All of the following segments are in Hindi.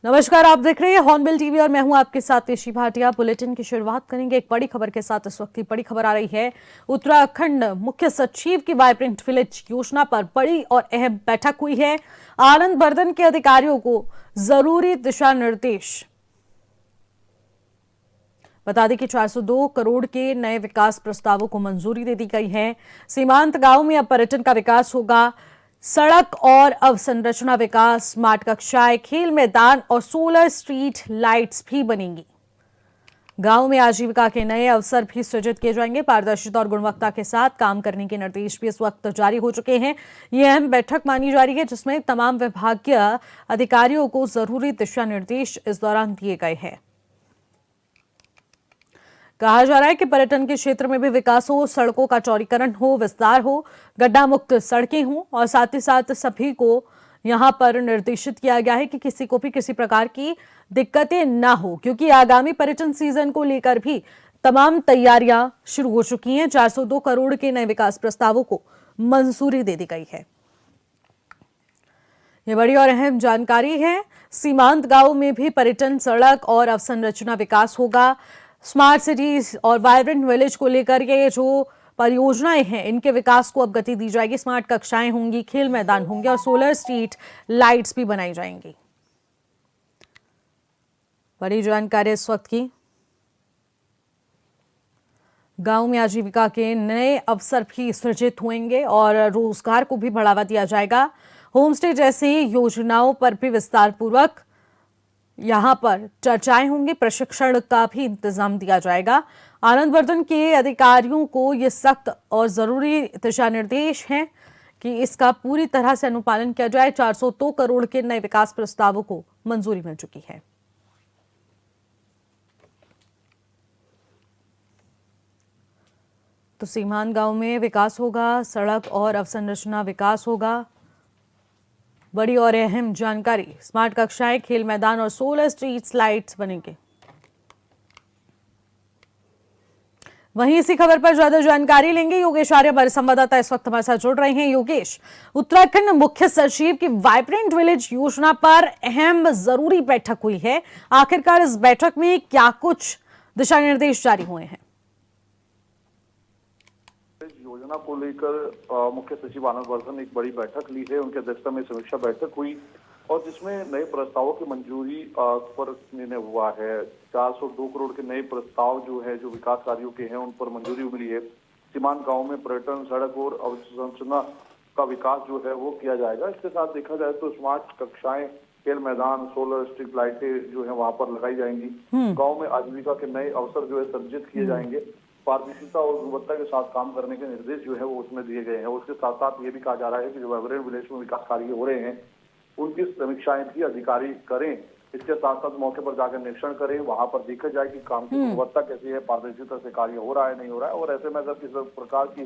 नमस्कार, आप देख रहे हैं हॉर्नबिल टीवी और मैं हूं आपके साथ ऋषि भाटिया। बुलेटिन की शुरुआत करेंगे एक बड़ी खबर के साथ। इस वक्त की बड़ी खबर आ रही है उत्तराखंड मुख्य सचिव की वाइब्रेंट विलेज योजना पर बड़ी और अहम बैठक हुई है। आनंद बर्धन के अधिकारियों को जरूरी दिशा निर्देश। बता दें कि 402 करोड़ के नए विकास प्रस्तावों को मंजूरी दे दी गई है। सीमांत गांव में अब पर्यटन का विकास होगा। सड़क और अवसंरचना विकास, स्मार्ट कक्षाएं, खेल मैदान और सोलर स्ट्रीट लाइट्स भी बनेंगी। गांव में आजीविका के नए अवसर भी सृजित किए जाएंगे। पारदर्शिता और गुणवत्ता के साथ काम करने के निर्देश भी इस वक्त जारी हो चुके हैं। यह अहम बैठक मानी जा रही है जिसमें तमाम विभागीय अधिकारियों को जरूरी दिशा निर्देश इस दौरान दिए गए हैं। कहा जा रहा है कि पर्यटन के क्षेत्र में भी विकास हो, सड़कों का चौड़ीकरण हो, विस्तार हो, गड्ढा मुक्त सड़कें हों और साथ ही साथ सभी को यहां पर निर्देशित किया गया है कि किसी को भी किसी प्रकार की दिक्कतें ना हो, क्योंकि आगामी पर्यटन सीजन को लेकर भी तमाम तैयारियां शुरू हो चुकी हैं। 402 करोड़ के नए विकास प्रस्तावों को मंजूरी दे दी गई है। ये बड़ी और अहम जानकारी है। सीमांत गांव में भी पर्यटन, सड़क और अवसंरचना विकास होगा। स्मार्ट सिटीज और वाइब्रेंट विलेज को लेकर के जो परियोजनाएं हैं इनके विकास को अब गति दी जाएगी। स्मार्ट कक्षाएं होंगी, खेल मैदान होंगे और सोलर स्ट्रीट लाइट्स भी बनाई जाएंगी। बड़ी जानकारी इस वक्त की। गांव में आजीविका के नए अवसर भी सृजित होंगे और रोजगार को भी बढ़ावा दिया जाएगा। होम स्टे जैसी योजनाओं पर भी विस्तार पूर्वक यहां पर चर्चाएं होंगी। प्रशिक्षण का भी इंतजाम दिया जाएगा। आनंद वर्धन के अधिकारियों को ये सख्त और जरूरी दिशा निर्देश हैं कि इसका पूरी तरह से अनुपालन किया जाए। 402 करोड़ के नए विकास प्रस्तावों को मंजूरी मिल चुकी है। तो सीमांत गांव में विकास होगा, सड़क और अवसंरचना विकास होगा। बड़ी और अहम जानकारी। स्मार्ट कक्षाएं, खेल मैदान और सोलर स्ट्रीट लाइट्स बनेंगे। वहीं इसी खबर पर ज्यादा जानकारी लेंगे। योगेश आर्य हमारे संवाददाता इस वक्त हमारे साथ जुड़ रहे हैं। योगेश, उत्तराखंड मुख्य सचिव की वाइब्रेंट विलेज योजना पर अहम जरूरी बैठक हुई है। आखिरकार इस बैठक में क्या कुछ दिशा निर्देश जारी हुए हैं? योजना को लेकर मुख्य सचिव आनंद वर्धन ने एक बड़ी बैठक ली है। उनकी अध्यक्षता में समीक्षा बैठक हुई और जिसमें नए प्रस्तावों की मंजूरी पर निर्णय हुआ है। 402 करोड़ के नए प्रस्ताव जो है, जो विकास कार्यों के हैं, उन पर मंजूरी मिली है। सीमांत गांव में पर्यटन, सड़क और अवसंरचना का विकास जो है वो किया जाएगा। इसके साथ देखा जाए तो स्मार्ट कक्षाएं, खेल मैदान, सोलर स्ट्रीट लाइटें जो है वहां पर लगाई जाएंगी। गाँव में आजीविका के नए अवसर जो है सृजित किए जाएंगे। पारदर्शिता और गुणवत्ता के साथ काम करने के निर्देश जो है वो उसमें दिए गए हैं। उसके साथ साथ ये भी कहा जा रहा है कि जो वाइब्रेंट विलेज में विकास कार्य हो रहे हैं उनकी समीक्षाएं भी अधिकारी करें। इसके साथ साथ मौके पर जाकर निरीक्षण करें, वहां पर देखा जाए कि काम की गुणवत्ता कैसी है, पारदर्शिता से कार्य हो रहा है, नहीं हो रहा है। और ऐसे में अगर किसी प्रकार की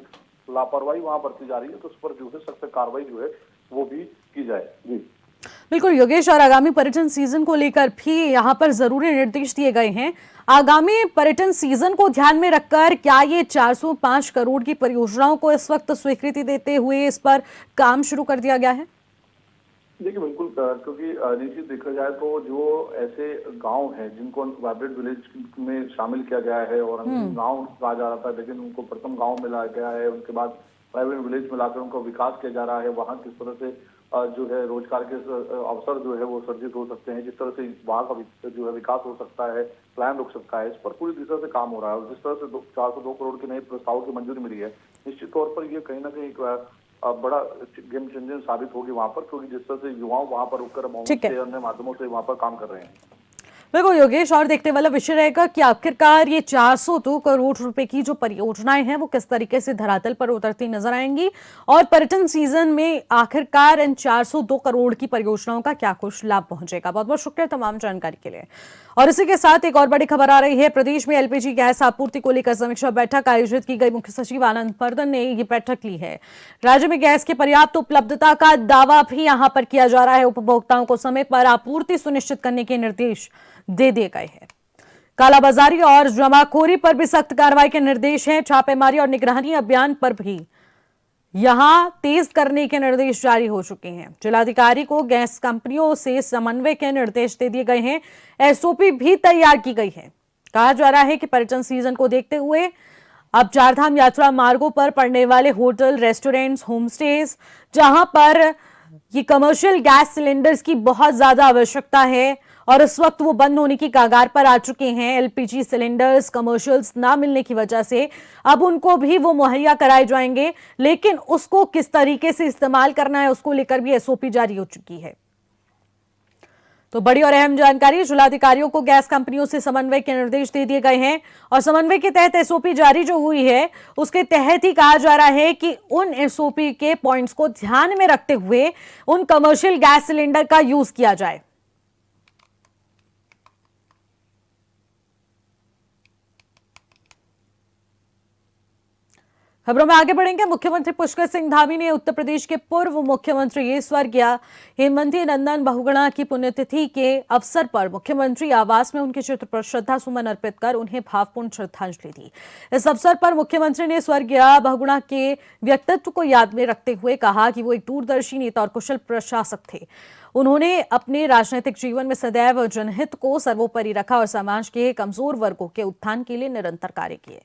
लापरवाही वहां बरती जा रही है तो उस पर जो है सख्त कार्रवाई जो है वो भी की जाए। जी बिल्कुल योगेश, और आगामी पर्यटन सीजन को लेकर भी यहाँ पर जरूरी निर्देश दिए गए हैं। आगामी पर्यटन सीजन को ध्यान में रखकर क्या ये 405 करोड़ की परियोजनाओं को इस वक्त स्वीकृति देते हुए इस पर काम शुरू कर दिया गया है? देखिए बिल्कुल, क्योंकि निश्चित देखा जाए तो जो ऐसे गांव हैं जिनको वाइब्रेंट विलेज में शामिल किया गया है और गांव कहा जा रहा था, लेकिन उनको प्रथम गांव में लाया गया है, उनके बाद वाइब्रेंट विलेज में लाकर उनका विकास किया जा रहा है। वहाँ किस तरह से जो है रोजगार के अवसर जो है वो सर्जित हो सकते हैं, जिस तरह से वहाँ का जो है विकास हो सकता है, प्लान रुक सकता है, इस पर पूरी दिशा से काम हो रहा है। और जिस तरह से 402 करोड़ के नए प्रस्ताव की मंजूरी मिली है, निश्चित तौर पर ये कहीं ना कहीं बड़ा गेम चेंजर साबित होगी वहां पर, क्योंकि जिस तरह से युवाओं वहां पर रुककर अन्य माध्यमों से वहां पर काम कर रहे हैं। बिल्कुल योगेश, और देखने वाला विषय रहेगा कि आखिरकार ये 402 करोड़ रुपए की जो परियोजनाएं हैं वो किस तरीके से धरातल पर उतरती नजर आएंगी और पर्यटन सीजन में आखिरकार इन 402 करोड़ की परियोजनाओं का क्या कुछ लाभ पहुंचेगा। बहुत बहुत शुक्रिया तमाम जानकारी के लिए। और इसी के साथ एक और बड़ी खबर आ रही है। प्रदेश में एलपीजी गैस आपूर्ति को लेकर समीक्षा बैठक आयोजित की गई। मुख्य सचिव आनंद वर्धन ने ये बैठक ली है। राज्य में गैस की पर्याप्त उपलब्धता का दावा भी यहां पर किया जा रहा है। उपभोक्ताओं को समय पर आपूर्ति सुनिश्चित करने के निर्देश दे दिए गए हैं। कालाबाजारी और जमाखोरी पर भी सख्त कार्रवाई के निर्देश हैं। छापेमारी और निगरानी अभियान पर भी यहां तेज करने के निर्देश जारी हो चुके हैं। जिलाधिकारी को गैस कंपनियों से समन्वय के निर्देश दे दिए गए हैं। एसओपी भी तैयार की गई है। कहा जा रहा है कि पर्यटन सीजन को देखते हुए अब चारधाम यात्रा मार्गों पर पड़ने वाले होटल, रेस्टोरेंट्स, होमस्टेज, जहां पर ये कमर्शियल गैस सिलेंडर्स की बहुत ज्यादा आवश्यकता है और इस वक्त वो बंद होने की कगार पर आ चुके हैं। एलपीजी सिलेंडर्स कमर्शियल्स ना मिलने की वजह से अब उनको भी वो मुहैया कराए जाएंगे, लेकिन उसको किस तरीके से इस्तेमाल करना है उसको लेकर भी एसओपी जारी हो चुकी है। तो बड़ी और अहम जानकारी, जिलाधिकारियों को गैस कंपनियों से समन्वय के निर्देश दे दिए गए हैं और समन्वय के तहत एसओपी जारी जो हुई है उसके तहत ही कहा जा रहा है कि उन एसओपी के पॉइंट्स को ध्यान में रखते हुए उन कमर्शियल गैस सिलेंडर का यूज किया जाए। खबरों में आगे बढ़ेंगे। मुख्यमंत्री पुष्कर सिंह धामी ने उत्तर प्रदेश के पूर्व मुख्यमंत्री स्वर्गीय हेमवती नंदन बहुगुणा की पुण्यतिथि के अवसर पर मुख्यमंत्री आवास में उनके चित्र पर श्रद्धा सुमन अर्पित कर उन्हें भावपूर्ण श्रद्धांजलि दी। इस अवसर पर मुख्यमंत्री ने स्वर्गीय बहुगुणा के व्यक्तित्व को याद में रखते हुए कहा कि वो एक दूरदर्शी नेता और कुशल प्रशासक थे। उन्होंने अपने राजनीतिक जीवन में सदैव जनहित को सर्वोपरि रखा और समाज के कमजोर वर्गों के उत्थान के लिए निरंतर कार्य किए।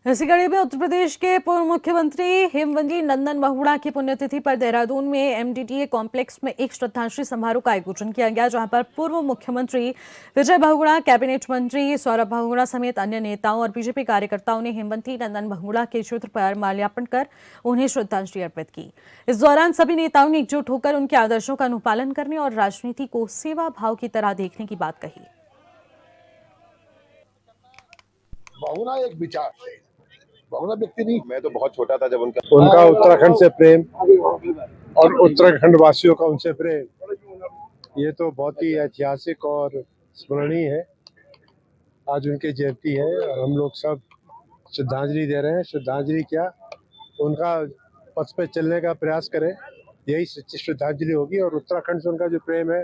इसी कड़ी में उत्तर प्रदेश के पूर्व मुख्यमंत्री हेमवती नंदन बहुगुणा की पुण्यतिथि पर देहरादून में एमडीटीए कॉम्प्लेक्स में एक श्रद्धांजलि समारोह का आयोजन किया गया, जहां पर पूर्व मुख्यमंत्री विजय बहुगुणा, कैबिनेट मंत्री सौरभ बहुगुणा समेत अन्य नेताओं और बीजेपी कार्यकर्ताओं ने हेमवती नंदन बहुगुणा के चित्र पर माल्यार्पण कर उन्हें श्रद्धांजलि अर्पित की। इस दौरान सभी नेताओं ने एकजुट होकर उनके आदर्शों का अनुपालन करने और राजनीति को सेवा भाव की तरह देखने की बात कही। बहुगुणा एक विचार, बहुगुणा व्यक्ति नहीं। मैं तो बहुत छोटा था जब उनका उत्तराखंड से प्रेम और उत्तराखंड वासियों का उनसे प्रेम, ये तो बहुत ही ऐतिहासिक और स्मरणीय है। आज उनकी जयंती है और हम लोग सब श्रद्धांजलि दे रहे हैं। श्रद्धांजलि क्या, उनका पथ पे चलने का प्रयास करें, यही सच्ची श्रद्धांजलि होगी। और उत्तराखंड से उनका जो प्रेम है,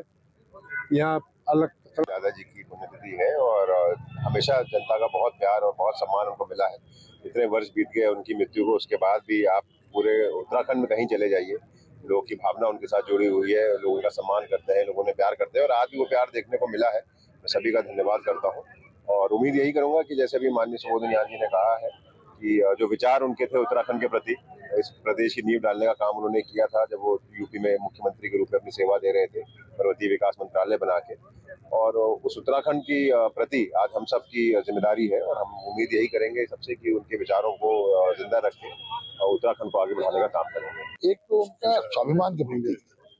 यहाँ अलग दादाजी की पुण्यतिथि है और हमेशा जनता का बहुत प्यार और बहुत सम्मान उनको मिला है। इतने वर्ष बीत गए उनकी मृत्यु को, उसके बाद भी आप पूरे उत्तराखंड में कहीं चले जाइए, लोगों की भावना उनके साथ जुड़ी हुई है, लोग उनका सम्मान करते हैं, लोग उन्हें प्यार करते हैं और आज भी वो प्यार देखने को मिला है। मैं सभी का धन्यवाद करता हूँ और उम्मीद यही करूंगा कि जैसे भी माननीय सुबोध उनियाल जी ने कहा है कि जो विचार उनके थे उत्तराखंड के प्रति, इस प्रदेश की नींव डालने का काम उन्होंने किया था जब वो यूपी में मुख्यमंत्री के रूप में अपनी सेवा दे रहे थे, पर्वतीय विकास मंत्रालय बना के। और उस उत्तराखंड की प्रति आज हम सब की जिम्मेदारी है और हम उम्मीद यही करेंगे सबसे कि उनके विचारों को जिंदा रखें और उत्तराखंड को आगे बढ़ाने का काम करेंगे। एक तो उनका स्वाभिमान के प्रति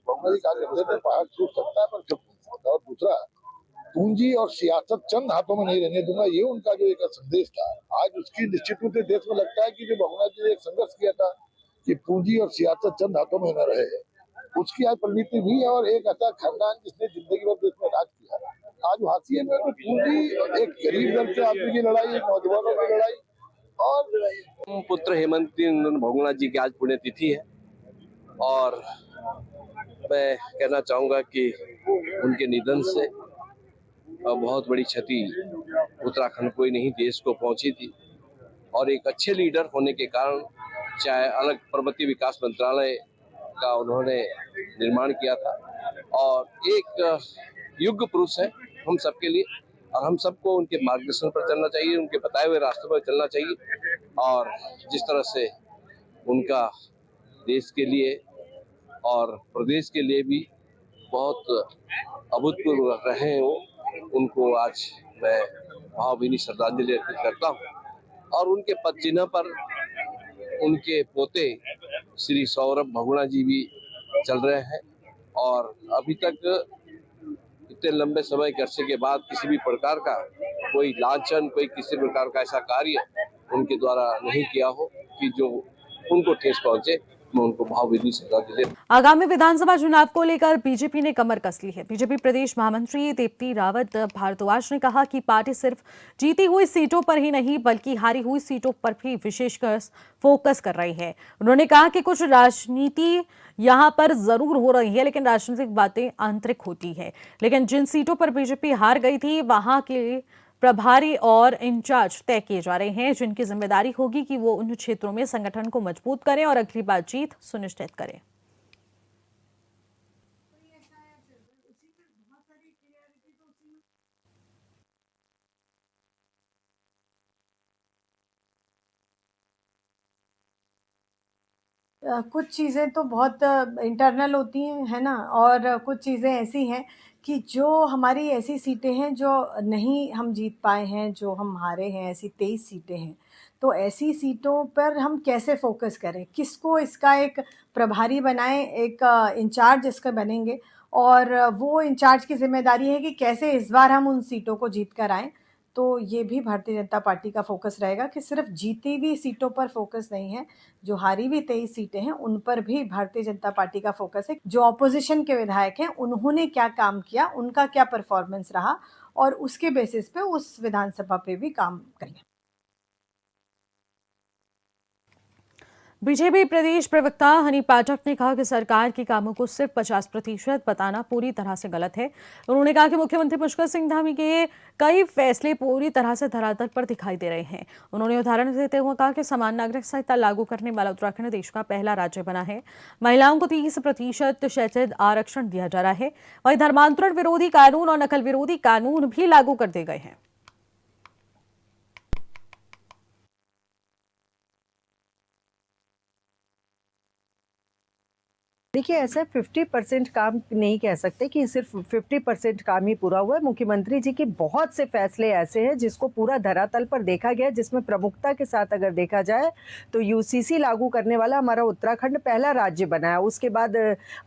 बहुगुणा जी कहा करते थे पहाड़ छूट सकता है पर चुप नहीं सकता, और दूसरा पूंजी और सियासत चंद हाथों में नहीं रहने दूंगा, ये उनका जो एक संदेश था। आज उसकी निश्चित रूप से देश में लगता है कि जो बहुगुणा जी ने एक संघर्ष किया था कि पूंजी और सियासत चंद हाथों में न रहे, उसकी आज परिणति भी है। और एक ऐसा खानदान जिसने जिंदगी भर देश में राज किया, आज हाशिए में तो पूंजी, एक गरीब वर्ग के आदमी की लड़ाई, एक नौजवानों की लड़ाई। और पुत्र हेमवती नंदन बहुगुणा जी की आज पुण्यतिथि है और मैं कहना चाहूँगा कि उनके निधन से बहुत बड़ी क्षति उत्तराखंड को ही नहीं देश को पहुंची थी। और एक अच्छे लीडर होने के कारण, चाहे अलग पर्वतीय विकास मंत्रालय का उन्होंने निर्माण किया था और एक युग पुरुष है हम सबके लिए, और हम सबको उनके मार्गदर्शन पर चलना चाहिए, उनके बताए हुए रास्ते पर चलना चाहिए। और जिस तरह से उनका देश के लिए और प्रदेश के लिए भी बहुत अभूतपूर्व रहे हैं वो, उनको आज मैं भावभीनी श्रद्धांजलि अर्पित करता हूँ। और उनके पद चिन्ह पर उनके पोते श्री सौरभ बहुगुणा जी भी चल रहे हैं और अभी तक इतने लंबे समय के अरसे के बाद किसी भी प्रकार का कोई लांछन, कोई किसी प्रकार का ऐसा कार्य उनके द्वारा नहीं किया हो कि जो उनको ठेस पहुंचे। मैं उनको भावभीनी श्रद्धांजलि। आगामी विधानसभा चुनाव को लेकर बीजेपी ने कमर कस ली है। बीजेपी प्रदेश महामंत्री दीप्ति रावत भारद्वाज ने कहा कि पार्टी सिर्फ जीती हुई सीटों पर ही नहीं बल्कि हारी हुई सीटों पर भी विशेषकर फोकस कर रही है। उन्होंने कहा कि कुछ राजनीति यहां पर जरूर हो रही है लेकिन राजनीतिक बातें आंतरिक होती है। लेकिन जिन सीटों पर बीजेपी हार गई थी वहां के प्रभारी और इंचार्ज तय किए जा रहे हैं, जिनकी जिम्मेदारी होगी कि वो उन क्षेत्रों में संगठन को मजबूत करें और अगली बार जीत सुनिश्चित करें। कुछ चीज़ें तो बहुत इंटरनल होती हैं, है ना? और कुछ चीज़ें ऐसी हैं कि जो हमारी ऐसी सीटें हैं जो नहीं हम जीत पाए हैं, जो हम हारे हैं, ऐसी 23 सीटें हैं। तो ऐसी सीटों पर हम कैसे फ़ोकस करें? किसको इसका एक प्रभारी बनाएँ, एक इंचार्ज इसके बनेंगे और वो इंचार्ज की ज़िम्मेदारी है कि कैसे इस बार हम उन सीटों को जीत कर आएँ। तो ये भी भारतीय जनता पार्टी का फ़ोकस रहेगा कि सिर्फ़ जीती हुई सीटों पर फ़ोकस नहीं है, जो हारी हुई 23 सीटें हैं, उन पर भी भारतीय जनता पार्टी का फ़ोकस है। जो ऑपोज़िशन के विधायक हैं, उन्होंने क्या काम किया, उनका क्या परफ़ॉर्मेंस रहा और उसके बेसिस पे उस विधानसभा पे भी काम करेंगे। बीजेपी प्रदेश प्रवक्ता हनी पाठक ने कहा कि सरकार के कामों को सिर्फ 50% बताना पूरी तरह से गलत है। उन्होंने कहा कि मुख्यमंत्री पुष्कर सिंह धामी के कई फैसले पूरी तरह से धरातल पर दिखाई दे रहे हैं। उन्होंने उदाहरण देते हुए कहा कि समान नागरिक संहिता लागू करने वाला उत्तराखंड देश का पहला राज्य बना है। महिलाओं को 30% क्षैतिज आरक्षण दिया जा रहा है। वहीं धर्मांतरण विरोधी कानून और नकल विरोधी कानून भी लागू कर दिए गए हैं। देखिए, ऐसा 50% काम नहीं कह सकते कि सिर्फ 50% काम ही पूरा हुआ है। मुख्यमंत्री जी के बहुत से फैसले ऐसे हैं जिसको पूरा धरातल पर देखा गया, जिसमें प्रमुखता के साथ अगर देखा जाए तो यूसीसी लागू करने वाला हमारा उत्तराखंड पहला राज्य बना है। उसके बाद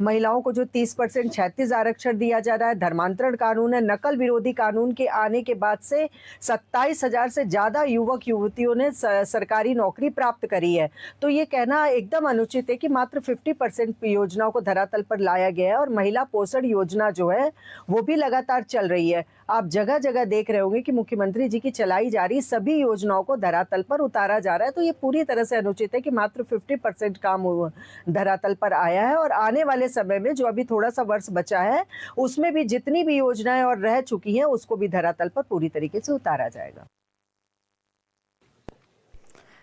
महिलाओं को जो 30% क्षैतिज आरक्षण दिया जा रहा है, धर्मांतरण कानून है, नकल विरोधी कानून के आने के बाद से 27,000 से ज़्यादा युवक युवतियों ने सरकारी नौकरी प्राप्त करी है। तो ये कहना एकदम अनुचित है कि मात्र 50% योजनाओं को धरातल पर लाया गया है। और महिला पोषण योजना जो है वो भी लगातार चल रही है। आप जगह जगह देख रहे होंगे कि मुख्यमंत्री जी की चलाई जा रही सभी योजनाओं को धरातल पर उतारा जा रहा है। तो ये पूरी तरह से अनुचित है कि मात्र 50% काम धरातल पर आया है और आने वाले समय में जो अभी थोड़ा सा वर्ष बचा है उसमें भी जितनी भी योजनाएं और रह चुकी हैं उसको भी धरातल पर पूरी तरीके से उतारा जाएगा।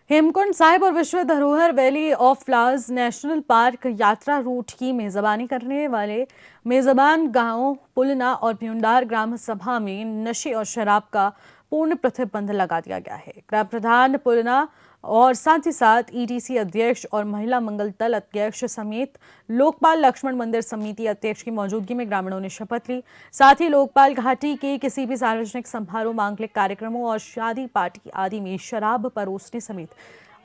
हेमकुंड साहिब और विश्व धरोहर valley of flowers national park यात्रा रूट की मेजबानी करने वाले मेजबान गांवों पुलना और भ्यूंडार ग्राम सभा में नशे और शराब का पूर्ण प्रतिबंध लगा दिया गया है। ग्राम प्रधान पुलना और साथ ही साथ ईडीसी अध्यक्ष और महिला मंगल दल अध्यक्ष समेत लोकपाल लक्ष्मण मंदिर समिति अध्यक्ष की मौजूदगी में ग्रामीणों ने शपथ ली। साथ ही लोकपाल घाटी के किसी भी सार्वजनिक समारोह, मांगलिक कार्यक्रमों और शादी पार्टी आदि में शराब परोसने समेत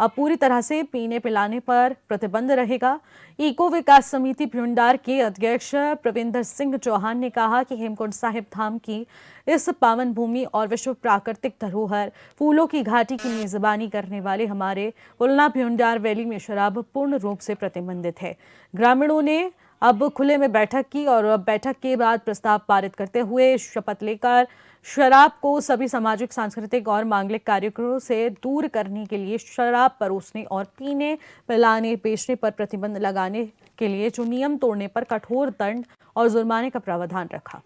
अब पूरी तरह से पीने पिलाने पर प्रतिबंध रहेगा। इको विकास समिति भ्यूंडार के अध्यक्ष प्रविंदर सिंह चौहान ने कहा कि हेमकुंड साहिब धाम की इस पावन भूमि और विश्व प्राकृतिक धरोहर फूलों की घाटी की मेजबानी करने वाले हमारे पुलना भ्यूंडार वैली में शराब पूर्ण रूप से प्रतिबंधित है। ग्रामीणों ने अब खुले में बैठक की और बैठक के बाद प्रस्ताव पारित करते हुए शपथ लेकर शराब को सभी सामाजिक, सांस्कृतिक और मांगलिक कार्यक्रमों से दूर करने के लिए शराब परोसने और पीने, पिलाने, बेचने पर प्रतिबंध लगाने के लिए जो नियम तोड़ने पर कठोर दंड और जुर्माने का प्रावधान रखा।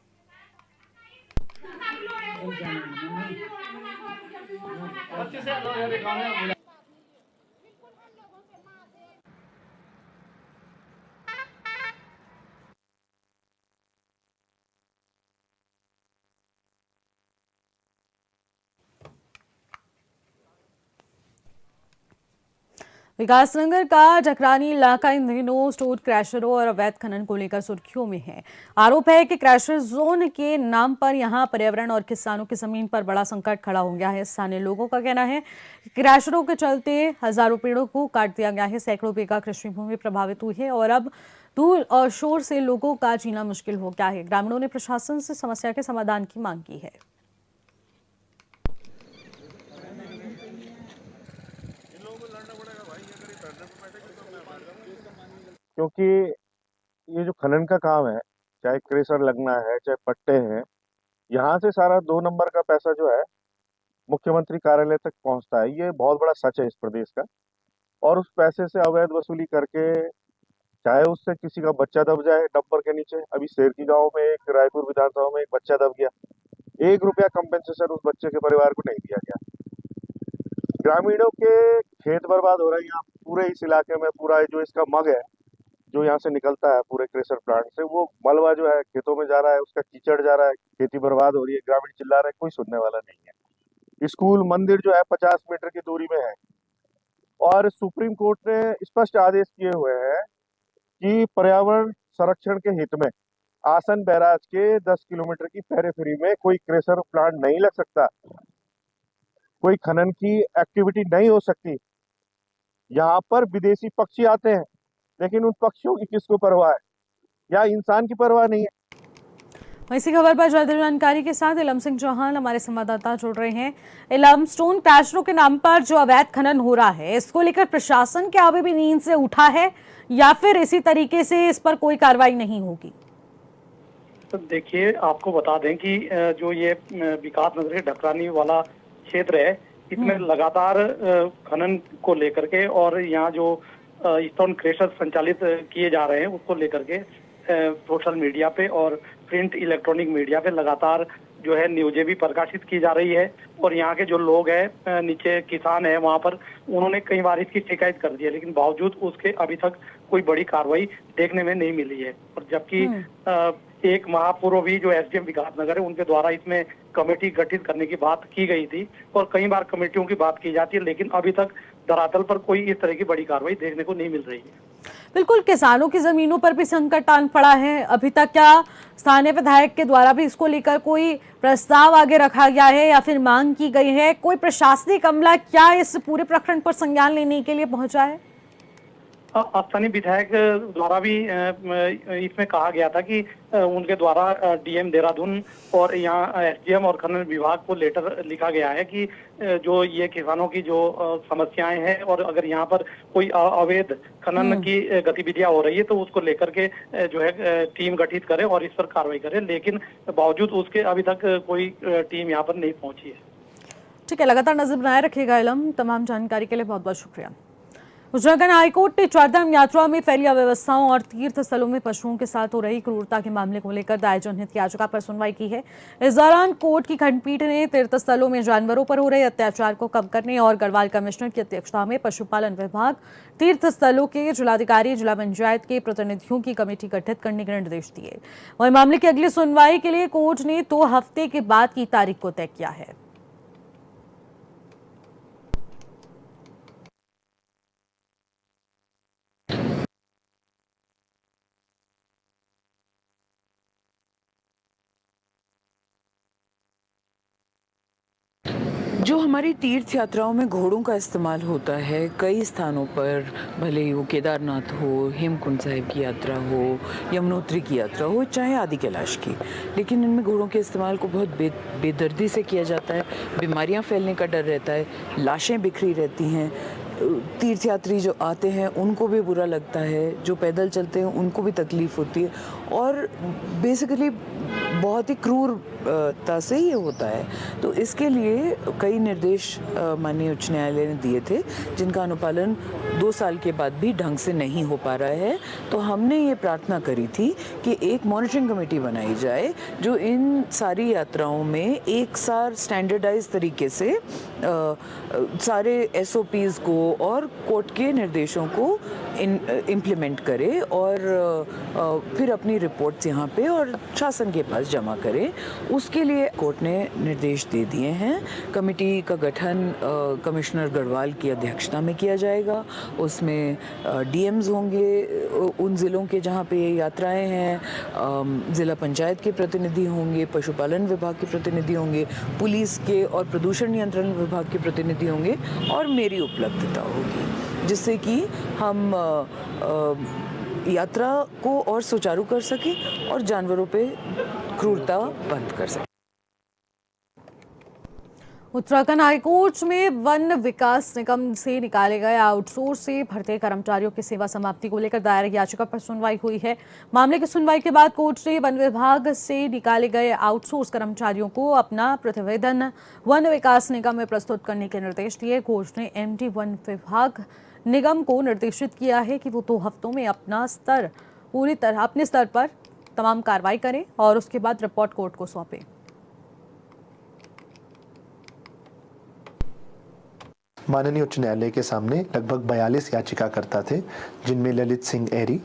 विकासनगर का जखरानी इलाका इन दिनों स्टोर क्रैशरों और अवैध खनन को लेकर सुर्खियों में है। आरोप है कि क्रैशर जोन के नाम पर यहां पर्यावरण और किसानों की जमीन पर बड़ा संकट खड़ा हो गया है। स्थानीय लोगों का कहना है कि क्रैशरों के चलते हजारों पेड़ों को काट दिया गया है, सैकड़ों बीघा कृषि भूमि प्रभावित हुई है और अब धूल और शोर से लोगों का जीना मुश्किल हो गया है। ग्रामीणों ने प्रशासन से समस्या के समाधान की मांग की है। क्योंकि ये जो खनन का काम है, चाहे क्रेशर लगना है, चाहे पट्टे हैं, यहाँ से सारा 2 नंबर का पैसा जो है मुख्यमंत्री कार्यालय तक पहुँचता है। ये बहुत बड़ा सच है इस प्रदेश का। और उस पैसे से अवैध वसूली करके चाहे उससे किसी का बच्चा दब जाए डंपर के नीचे। अभी शेरकी गांव में एक रायपुर विधानसभा में एक बच्चा दब गया, 1 रुपया कंपेंसेशन उस बच्चे के परिवार को नहीं दिया गया। ग्रामीणों के खेत बर्बाद हो रहे हैं यहाँ पूरे इस इलाके में। पूरा जो इसका मग है जो यहाँ से निकलता है पूरे क्रेशर प्लांट से, वो मलबा जो है खेतों में जा रहा है, उसका कीचड़ जा रहा है, खेती बर्बाद हो रही है। ग्रामीण चिल्ला रहे, कोई सुनने वाला नहीं है। स्कूल मंदिर जो है 50 मीटर की दूरी में है। और सुप्रीम कोर्ट ने स्पष्ट आदेश किए हुए हैं कि पर्यावरण संरक्षण के हित में आसन बैराज के 10 किलोमीटर की पेरिफेरी में कोई क्रेशर प्लांट नहीं लग सकता, कोई खनन की एक्टिविटी नहीं हो सकती। यहाँ पर विदेशी पक्षी आते हैं, लेकिन उन पक्षियों की किसको परवाह है? या इंसान की परवाह नहीं है। इसी खबर पर ज्यादा जानकारी के साथ इलम सिंह चौहान हमारे संवाददाता जुड़ रहे हैं। इलम, स्टोन क्रैशरों के नाम पर जो अवैध खनन हो रहा है, इसको लेकर प्रशासन क्या अभी भी नींद से उठा है या फिर इसी तरीके से इस पर कोई कार्रवाई नहीं होगी? तो देखिए, आपको बता दें कि जो ये विकास नगर के ढकरानी वाला क्षेत्र है, इसमें लगातार खनन को लेकर के और यहाँ जो स्टोन क्रशर संचालित किए जा रहे हैं उसको लेकर के सोशल मीडिया पे और प्रिंट इलेक्ट्रॉनिक मीडिया पे लगातार जो है न्यूज़ें भी प्रकाशित की जा रही है। और यहाँ के जो लोग हैं, नीचे किसान है, वहाँ पर उन्होंने कई बार इसकी शिकायत कर दी है, लेकिन बावजूद उसके अभी तक कोई बड़ी कार्रवाई देखने में नहीं मिली है। और जबकि एक माह पूर्व भी जो एसडीएम विकास नगर है उनके द्वारा इसमें कमेटी गठित करने की बात की गई थी और कई बार कमेटियों की बात की जाती है, लेकिन अभी तक धरातल पर कोई इस तरह की बड़ी कार्रवाई देखने को नहीं मिल रही है। बिल्कुल, किसानों की जमीनों पर भी संकट आन पड़ा है। अभी तक क्या स्थानीय विधायक के द्वारा भी इसको लेकर कोई प्रस्ताव आगे रखा गया है या फिर मांग की गई है? कोई प्रशासनिक अमला क्या इस पूरे प्रकरण पर संज्ञान लेने के लिए पहुंचा है? स्थानीय विधायक द्वारा भी इसमें कहा गया था कि उनके द्वारा डीएम देहरादून और यहाँ एसडीएम और खनन विभाग को लेटर लिखा गया है कि जो ये किसानों की जो समस्याएं हैं और अगर यहाँ पर कोई अवैध खनन की गतिविधियां हो रही है तो उसको लेकर के जो है टीम गठित करे और इस पर कार्रवाई करे, लेकिन बावजूद उसके अभी तक कोई टीम यहाँ पर नहीं पहुंची है। ठीक है, लगातार नजर बनाए रखिएगा इलम। तमाम जानकारी के लिए बहुत बहुत शुक्रिया। उत्तराखंड हाईकोर्ट ने चारधाम यात्रा में फैली अव्यवस्थाओं और तीर्थ स्थलों में पशुओं के साथ हो रही क्रूरता के मामले को लेकर दायर जनहित याचिका पर सुनवाई की है। इस दौरान कोर्ट की खंडपीठ ने तीर्थ स्थलों में जानवरों पर हो रहे अत्याचार को कम करने और गढ़वाल कमिश्नर की अध्यक्षता में पशुपालन विभाग, तीर्थ स्थलों के जिलाधिकारी, जिला पंचायत के प्रतिनिधियों की कमेटी गठित करने के निर्देश दिए। वहीं मामले की अगली सुनवाई के लिए कोर्ट ने 2 हफ्ते के बाद की तारीख को तय किया है। जो हमारी तीर्थ यात्राओं में घोड़ों का इस्तेमाल होता है कई स्थानों पर, भले ही वो केदारनाथ हो, हेमकुंड साहिब की यात्रा हो, यमुनोत्री की यात्रा हो, चाहे आदि कैलाश की, लेकिन इनमें घोड़ों के इस्तेमाल को बहुत बेदर्दी से किया जाता है। बीमारियां फैलने का डर रहता है, लाशें बिखरी रहती हैं। तीर्थयात्री जो आते हैं उनको भी बुरा लगता है, जो पैदल चलते हैं उनको भी तकलीफ़ होती है और बेसिकली बहुत ही क्रूरता से ये होता है। तो इसके लिए कई निर्देश माननीय उच्च न्यायालय ने दिए थे, जिनका अनुपालन 2 साल के बाद भी ढंग से नहीं हो पा रहा है। तो हमने ये प्रार्थना करी थी कि एक मॉनिटरिंग कमेटी बनाई जाए जो इन सारी यात्राओं में एक सार स्टैंडर्डाइज तरीके से सारे SOPs को और कोर्ट के निर्देशों को इम्प्लीमेंट करे और फिर अपनी रिपोर्ट्स यहाँ पे और शासन के पास जमा करे। उसके लिए कोर्ट ने निर्देश दे दिए हैं। कमेटी का गठन कमिश्नर गढ़वाल की अध्यक्षता में किया जाएगा। उसमें DMs होंगे उन ज़िलों के जहाँ पे ये यात्राएं हैं, ज़िला पंचायत के प्रतिनिधि होंगे, पशुपालन विभाग के प्रतिनिधि होंगे, पुलिस के और प्रदूषण नियंत्रण विभाग के प्रतिनिधि होंगे और मेरी उपलब्धता होगी, जिससे कि हम यात्रा को और सुचारू कर सके और जानवरों पे क्रूरता बंद कर सके। उत्तराखंड हाईकोर्ट में वन विकास निगम से निकाले गए आउटसोर्स से भर्ती कर्मचारियों की सेवा समाप्ति को लेकर दायर याचिका पर सुनवाई हुई है। मामले की सुनवाई के बाद कोर्ट ने वन विभाग से निकाले गए आउटसोर्स कर्मचारियों को अपना प्रतिवेदन वन विकास निगम में प्रस्तुत करने के निर्देश दिए। कोर्ट ने एमडी वन विभाग निगम को निर्देशित किया है कि वो 2 हफ्तों में अपने स्तर पर तमाम कार्रवाई करें और उसके बाद रिपोर्ट कोर्ट को सौंपें। माननीय उच्च न्यायालय के सामने लगभग 42 याचिकाकर्ता थे, जिनमें ललित सिंह एरी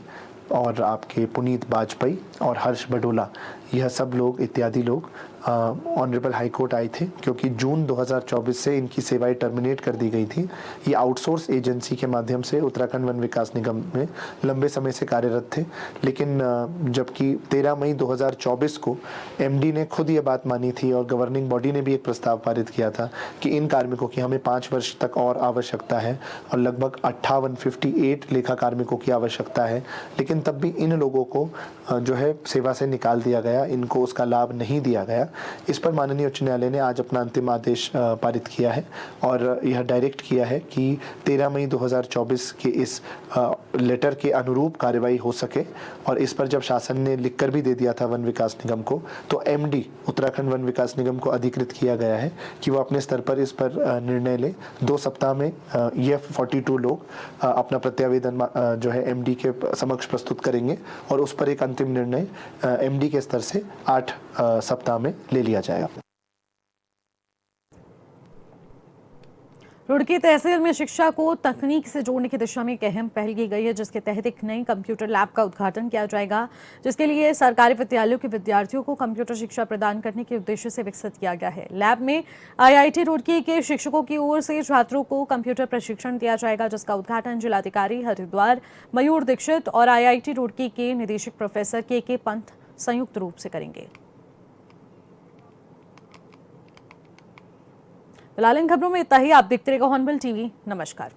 और आपके पुनीत बाजपेयी और हर्ष बडोला, यह सब लोग इत्यादि लोग ऑनरेबल हाई कोर्ट आए थे, क्योंकि जून 2024 से इनकी सेवाएं टर्मिनेट कर दी गई थी। ये आउटसोर्स एजेंसी के माध्यम से उत्तराखंड वन विकास निगम में लंबे समय से कार्यरत थे, लेकिन जबकि 13 मई 2024 को एमडी ने खुद ये बात मानी थी और गवर्निंग बॉडी ने भी एक प्रस्ताव पारित किया था कि इन कार्मिकों की हमें 5 वर्ष तक और आवश्यकता है और लगभग 58 लेखा कार्मिकों की आवश्यकता है, लेकिन तब भी इन लोगों को जो है सेवा से निकाल दिया गया, इनको उसका लाभ नहीं दिया गया। इस पर माननीय उच्च न्यायालय ने आज अपना अंतिम आदेश पारित किया है और यह डायरेक्ट किया है कि 13 मई 2024 के इस लेटर के अनुरूप कार्रवाई हो सके। और इस पर जब शासन ने लिखकर भी दे दिया था वन विकास निगम को, तो एमडी उत्तराखंड वन विकास निगम को अधिकृत किया गया है कि वो अपने स्तर पर इस पर निर्णय ले। 2 सप्ताह में ये 42 लोग अपना प्रत्यावेदन जो है एमडी के समक्ष प्रस्तुत करेंगे और उस पर एक अंतिम निर्णय एमडी के स्तर से 8 सप्ताह में ले लिया जाएगा। रुड़की तहसील में शिक्षा को तकनीक से जोड़ने की दिशा में एक अहम पहल की गई है, जिसके तहत एक नई कंप्यूटर लैब का उद्घाटन किया जाएगा, जिसके लिए सरकारी विद्यालयों के विद्यार्थियों को कंप्यूटर शिक्षा प्रदान करने के उद्देश्य से विकसित किया गया है। लैब में आईआईटी रुड़की के शिक्षकों की ओर से छात्रों को कंप्यूटर प्रशिक्षण दिया जाएगा, जिसका उद्घाटन जिलाधिकारी हरिद्वार मयूर दीक्षित और आईआईटी रुड़की के निदेशक प्रोफेसर के पंत संयुक्त रूप से करेंगे। फिलहाल इन खबरों में इतना ही। आप देखते रहिएगा हॉर्नबिल टीवी। नमस्कार।